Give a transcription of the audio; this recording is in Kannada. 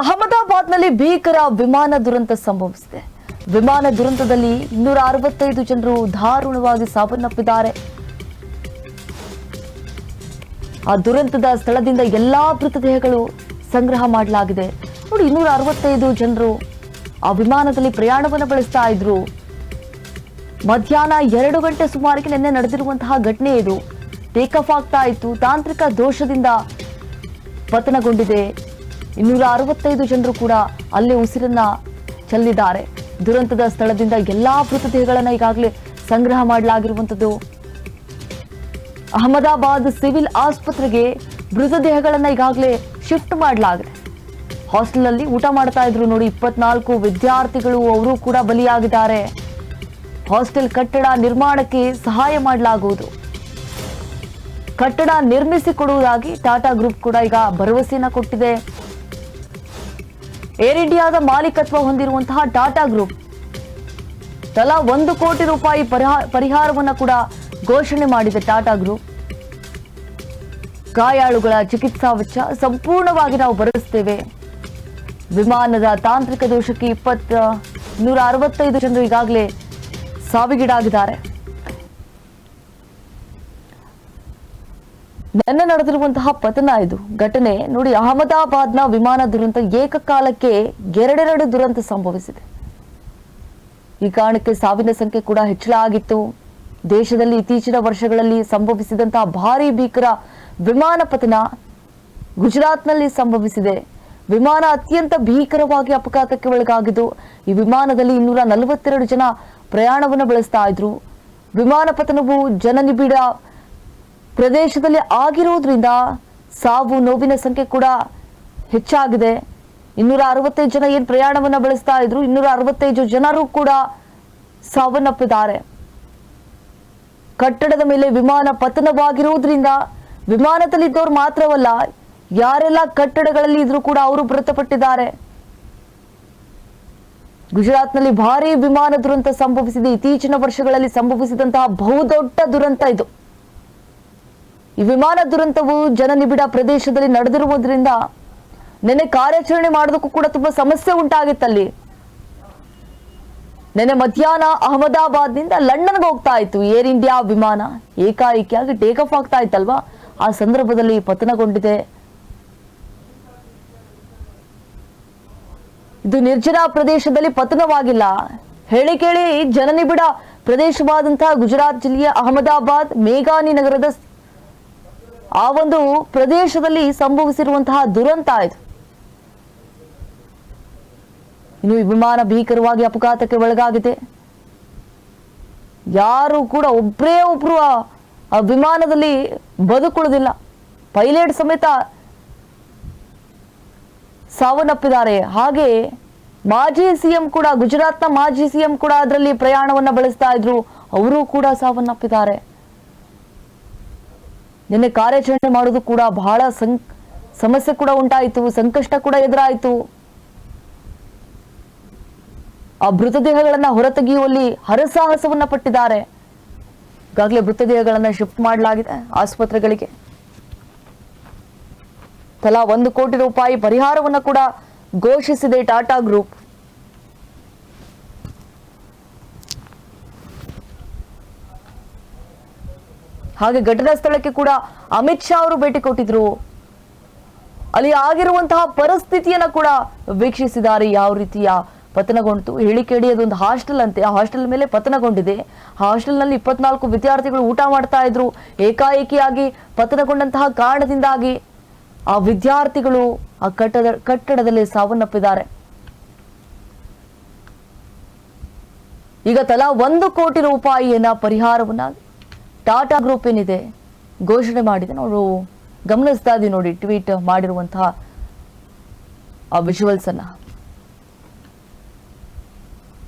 ಅಹಮದಾಬಾದ್ನಲ್ಲಿ ಭೀಕರ ವಿಮಾನ ದುರಂತ ಸಂಭವಿಸಿದೆ. ವಿಮಾನ ದುರಂತದಲ್ಲಿ 265 ಜನರು ದಾರುಣವಾಗಿ ಸಾವನ್ನಪ್ಪಿದ್ದಾರೆ. ಆ ದುರಂತದ ಸ್ಥಳದಿಂದ ಎಲ್ಲಾ ಮೃತದೇಹಗಳು ಸಂಗ್ರಹ ಮಾಡಲಾಗಿದೆ. ನೋಡಿ, 265 ಜನರು ಆ ವಿಮಾನದಲ್ಲಿ ಪ್ರಯಾಣವನ್ನು ಬೆಳೆಸ್ತಾ ಇದ್ರು. ಮಧ್ಯಾಹ್ನ 2 ಗಂಟೆ ಸುಮಾರಿಗೆ ನಿನ್ನೆ ನಡೆದಿರುವಂತಹ ಘಟನೆ ಇದು. ಟೇಕ್ ಆಫ್ ಆಗ್ತಾ ಇತ್ತು, ತಾಂತ್ರಿಕ ದೋಷದಿಂದ ಪತನಗೊಂಡಿದೆ. 265 ಜನರು ಕೂಡ ಅಲ್ಲೇ ಉಸಿರನ್ನ ಚೆಲ್ಲಿದ್ದಾರೆ. ದುರಂತದ ಸ್ಥಳದಿಂದ ಎಲ್ಲಾ ಮೃತದೇಹಗಳನ್ನ ಈಗಾಗಲೇ ಸಂಗ್ರಹ ಮಾಡಲಾಗಿರುವಂತದ್ದು. ಅಹಮದಾಬಾದ್ ಸಿವಿಲ್ ಆಸ್ಪತ್ರೆಗೆ ಮೃತದೇಹಗಳನ್ನ ಈಗಾಗಲೇ ಶಿಫ್ಟ್ ಮಾಡಲಾಗಿದೆ. ಹಾಸ್ಟೆಲ್ ಅಲ್ಲಿ ಊಟ ಮಾಡ್ತಾ ಇದ್ರು. ನೋಡಿ, 24 ವಿದ್ಯಾರ್ಥಿಗಳು ಅವರು ಕೂಡ ಬಲಿಯಾಗಿದ್ದಾರೆ. ಹಾಸ್ಟೆಲ್ ಕಟ್ಟಡ ನಿರ್ಮಾಣಕ್ಕೆ ಸಹಾಯ ಮಾಡಲಾಗುವುದು, ಕಟ್ಟಡ ನಿರ್ಮಿಸಿಕೊಡುವುದಾಗಿ ಟಾಟಾ ಗ್ರೂಪ್ ಕೂಡ ಈಗ ಭರವಸೆಯನ್ನ ಕೊಟ್ಟಿದೆ. ಏರ್ ಇಂಡಿಯಾದ ಮಾಲೀಕತ್ವ ಹೊಂದಿರುವಂತಹ ಟಾಟಾ ಗ್ರೂಪ್ ತಲಾ 1 ಕೋಟಿ ರೂಪಾಯಿ ಪರಿಹಾರವನ್ನು ಕೂಡ ಘೋಷಣೆ ಮಾಡಿದೆ. ಟಾಟಾ ಗ್ರೂಪ್ ಗಾಯಾಳುಗಳ ಚಿಕಿತ್ಸಾ ವೆಚ್ಚ ಸಂಪೂರ್ಣವಾಗಿ ನಾವು ಭರಿಸುತ್ತೇವೆ. ವಿಮಾನದ ತಾಂತ್ರಿಕ ದೋಷಕ್ಕೆ 265 ಜನರು ಈಗಾಗಲೇ ಸಾವಿಗೀಡಾಗಿದ್ದಾರೆ. ನಿನ್ನೆ ನಡೆದಿರುವಂತಹ ಪತನ ಇದು ಘಟನೆ. ನೋಡಿ, ಅಹಮದಾಬಾದ್ನ ವಿಮಾನ ದುರಂತ ಏಕಕಾಲಕ್ಕೆ 2 ದುರಂತ ಸಂಭವಿಸಿದೆ. ಈ ಕಾರಣಕ್ಕೆ ಸಾವಿನ ಸಂಖ್ಯೆ ಕೂಡ ಹೆಚ್ಚಳ ಆಗಿತ್ತು. ದೇಶದಲ್ಲಿ ಇತ್ತೀಚಿನ ವರ್ಷಗಳಲ್ಲಿ ಸಂಭವಿಸಿದಂತಹ ಭಾರಿ ಭೀಕರ ವಿಮಾನ ಪತನ ಗುಜರಾತ್ನಲ್ಲಿ ಸಂಭವಿಸಿದೆ. ವಿಮಾನ ಅತ್ಯಂತ ಭೀಕರವಾಗಿ ಅಪಘಾತಕ್ಕೆ ಒಳಗಾಗಿದ್ದು. ಈ ವಿಮಾನದಲ್ಲಿ 242 ಜನ ಪ್ರಯಾಣವನ್ನು ಬೆಳೆಸ್ತಾ ಇದ್ರು. ವಿಮಾನ ಪತನವು ಜನನಿಬಿಡ ಪ್ರದೇಶದಲ್ಲಿ ಆಗಿರುವುದರಿಂದ ಸಾವು ನೋವಿನ ಸಂಖ್ಯೆ ಕೂಡ ಹೆಚ್ಚಾಗಿದೆ. 265 ಜನ ಏನು ಪ್ರಯಾಣವನ್ನು ಬೆಳೆಸ್ತಾ ಇದ್ರು, 265 ಜನರು ಕೂಡ ಸಾವನ್ನಪ್ಪಿದ್ದಾರೆ. ಕಟ್ಟಡದ ಮೇಲೆ ವಿಮಾನ ಪತನವಾಗಿರುವುದರಿಂದ ವಿಮಾನದಲ್ಲಿದ್ದವರು ಮಾತ್ರವಲ್ಲ, ಯಾರೆಲ್ಲ ಕಟ್ಟಡಗಳಲ್ಲಿ ಇದ್ರೂ ಕೂಡ ಅವರು ಮೃತಪಟ್ಟಿದ್ದಾರೆ. ಗುಜರಾತ್ನಲ್ಲಿ ಭಾರೀ ವಿಮಾನ ದುರಂತ ಸಂಭವಿಸಿದೆ. ಇತ್ತೀಚಿನ ವರ್ಷಗಳಲ್ಲಿ ಸಂಭವಿಸಿದಂತಹ ಬಹುದೊಡ್ಡ ದುರಂತ ಇದು. ಈ ವಿಮಾನ ದುರಂತವು ಜನನಿಬಿಡ ಪ್ರದೇಶದಲ್ಲಿ ನಡೆದಿರುವುದರಿಂದ ನಿನ್ನೆ ಕಾರ್ಯಾಚರಣೆ ಮಾಡೋದಕ್ಕೂ ಕೂಡ ತುಂಬಾ ಸಮಸ್ಯೆ ಉಂಟಾಗಿತ್ತಲ್ಲಿ. ನಿನ್ನೆ ಮಧ್ಯಾಹ್ನ ಅಹಮದಾಬಾದ್ನಿಂದ ಲಂಡನ್ಗೆ ಹೋಗ್ತಾ ಇತ್ತು ಏರ್ ಇಂಡಿಯಾ ವಿಮಾನ. ಏಕಾಏಕಿಯಾಗಿ ಟೇಕ್ ಆಫ್ ಆಗ್ತಾ ಇತ್ತಲ್ವಾ, ಆ ಸಂದರ್ಭದಲ್ಲಿ ಪತನಗೊಂಡಿದೆ. ಇದು ನಿರ್ಜನ ಪ್ರದೇಶದಲ್ಲಿ ಪತನವಾಗಿಲ್ಲ. ಹೇಳಿ ಕೇಳಿ ಜನನಿಬಿಡ ಪ್ರದೇಶವಾದಂತಹ ಗುಜರಾತ್ ಜಿಲ್ಲೆಯ ಅಹಮದಾಬಾದ್ ಮೇಘಾನಿ ನಗರದ ಆ ಒಂದು ಪ್ರದೇಶದಲ್ಲಿ ಸಂಭವಿಸಿರುವಂತಹ ದುರಂತ ಇದು. ಇನ್ನು ಈ ವಿಮಾನ ಭೀಕರವಾಗಿ ಅಪಘಾತಕ್ಕೆ ಒಳಗಾಗಿದೆ. ಯಾರು ಕೂಡ ಒಬ್ರು ಆ ವಿಮಾನದಲ್ಲಿ ಬದುಕುಳಿದಿಲ್ಲ. ಪೈಲಟ್ ಸಮೇತ ಸಾವನ್ನಪ್ಪಿದ್ದಾರೆ. ಹಾಗೆ ಮಾಜಿ ಸಿಎಂ ಕೂಡ, ಗುಜರಾತ್ನ ಮಾಜಿ ಸಿಎಂ ಕೂಡ ಅದರಲ್ಲಿ ಪ್ರಯಾಣವನ್ನ ಬೆಳೆಸ್ತಾ ಇದ್ರು. ಅವರು ಕೂಡ ಸಾವನ್ನಪ್ಪಿದ್ದಾರೆ. ನಿನ್ನೆ ಕಾರ್ಯಾಚರಣೆ ಮಾಡೋದು ಕೂಡ ಬಹಳ ಸಮಸ್ಯೆ ಕೂಡ ಉಂಟಾಯಿತು, ಸಂಕಷ್ಟ ಕೂಡ ಎದುರಾಯಿತು. ಆ ಮೃತದೇಹಗಳನ್ನ ಹೊರತೆಗೆಯುವಲ್ಲಿ ಹರಸಾಹಸವನ್ನ ಪಟ್ಟಿದ್ದಾರೆ. ಈಗಾಗಲೇ ಮೃತದೇಹಗಳನ್ನ ಶಿಫ್ಟ್ ಮಾಡಲಾಗಿದೆ ಆಸ್ಪತ್ರೆಗಳಿಗೆ. ತಲಾ 1 ಕೋಟಿ ರೂಪಾಯಿ ಪರಿಹಾರವನ್ನ ಕೂಡ ಘೋಷಿಸಿದೆ ಟಾಟಾ ಗ್ರೂಪ್. ಹಾಗೆ ಘಟನಾ ಸ್ಥಳಕ್ಕೆ ಕೂಡ ಅಮಿತ್ ಶಾ ಅವರು ಭೇಟಿ ಕೊಟ್ಟಿದ್ರು. ಅಲ್ಲಿ ಆಗಿರುವಂತಹ ಪರಿಸ್ಥಿತಿಯನ್ನ ಕೂಡ ವೀಕ್ಷಿಸಿದ್ದಾರೆ. ಯಾವ ರೀತಿಯ ಪತನಗೊಂಡು ಹೇಳಿಕೆಡಿ ಅದೊಂದು ಹಾಸ್ಟೆಲ್ ಅಂತೆ, ಆ ಹಾಸ್ಟೆಲ್ ಮೇಲೆ ಪತನಗೊಂಡಿದೆ. ಆ ಹಾಸ್ಟೆಲ್ನಲ್ಲಿ 24 ವಿದ್ಯಾರ್ಥಿಗಳು ಊಟ ಮಾಡ್ತಾ ಇದ್ರು. ಏಕಾಏಕಿಯಾಗಿ ಪತನಗೊಂಡಂತಹ ಕಾರಣದಿಂದಾಗಿ ಆ ವಿದ್ಯಾರ್ಥಿಗಳು ಆ ಕಟ್ಟಡದಲ್ಲಿ ಸಾವನ್ನಪ್ಪಿದ್ದಾರೆ. ಈಗ ತಲಾ 1 ಕೋಟಿ ರೂಪಾಯಿಯನ್ನ ಪರಿಹಾರವನ್ನ ಟಾಟಾ ಗ್ರೂಪ್ ಏನಿದೆ ಘೋಷಣೆ ಮಾಡಿದೆ. ನಾವು ಗಮನಿಸ್ತಾ ಇದ್ದೀವಿ ನೋಡಿ, ಟ್ವೀಟ್ ಮಾಡಿರುವಂತಹ ಆ ವಿಜುವಲ್ಸ್ ಅನ್ನ.